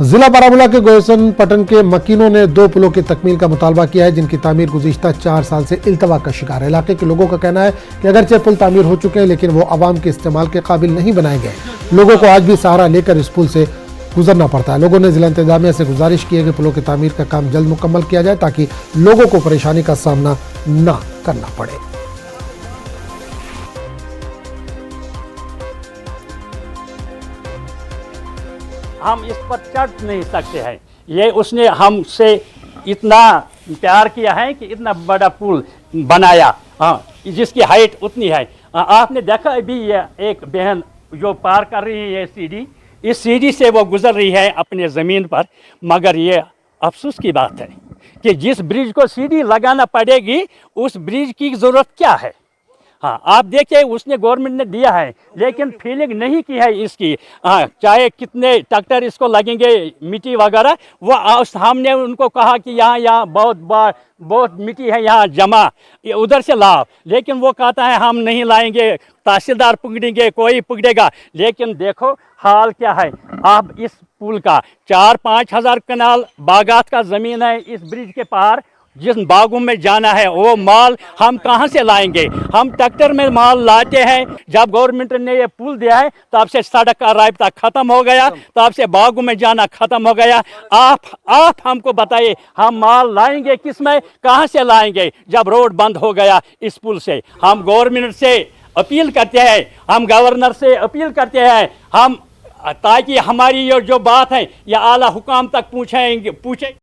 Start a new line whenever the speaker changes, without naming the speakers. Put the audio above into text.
जिला बारामूला के गोयसन पटन के मकीनों ने 2 पुलों की तकमील का मुतालबा किया है, जिनकी तामीर गुज़िश्ता 4 साल से इल्तवा का शिकार है। इलाके के लोगों का कहना है कि अगरचे पुल तामीर हो चुके हैं, लेकिन वो आवाम के इस्तेमाल के काबिल नहीं बनाए गए। लोगों को आज भी सहारा लेकर इस पुल से गुजरना पड़ता है। लोगों ने जिला इंतजामिया से गुजारिश की है कि पुलों की तामीर का काम जल्द मुकम्मल किया जाए, ताकि लोगों को परेशानी का सामना न करना पड़े।
हम इस पर चढ़ नहीं सकते हैं। ये उसने हमसे इतना प्यार किया है कि इतना बड़ा पुल बनाया, हाँ, जिसकी हाइट उतनी है। आपने देखा अभी ये एक बहन जो पार कर रही है ये सीढ़ी, इस सीढ़ी से वो गुजर रही है अपने ज़मीन पर। मगर ये अफसोस की बात है कि जिस ब्रिज को सीढ़ी लगाना पड़ेगी उस ब्रिज की ज़रूरत क्या है। हाँ, आप देखिए उसने गवर्नमेंट ने दिया है, लेकिन फीलिंग नहीं की है इसकी। हाँ, चाहे कितने ट्रैक्टर इसको लगेंगे मिट्टी वगैरह, वो हमने उनको कहा कि यहाँ बहुत मिट्टी है यहाँ जमा, उधर से लाओ, लेकिन वो कहता है हम नहीं लाएंगे, तहसीलदार पकड़ेंगे, कोई पकड़ेगा। लेकिन देखो हाल क्या है। आप इस पुल का 4-5 हज़ार कनाल बागात का ज़मीन है इस ब्रिज के पार। जिस बागों में जाना है वो माल हम कहाँ से लाएंगे? हम ट्रैक्टर में माल लाते हैं। जब गवर्नमेंट ने ये पुल दिया है तब से सड़क का रास्ता ख़त्म हो गया, तब से बागों में जाना ख़त्म हो गया। आप हमको बताइए, हम माल लाएंगे किस में, कहाँ से लाएंगे जब रोड बंद हो गया इस पुल से? हम गवर्नमेंट से अपील करते हैं, हम गवर्नर से अपील करते हैं, हम ताकि हमारी ये जो बात है ये आला हुकाम तक पूछें।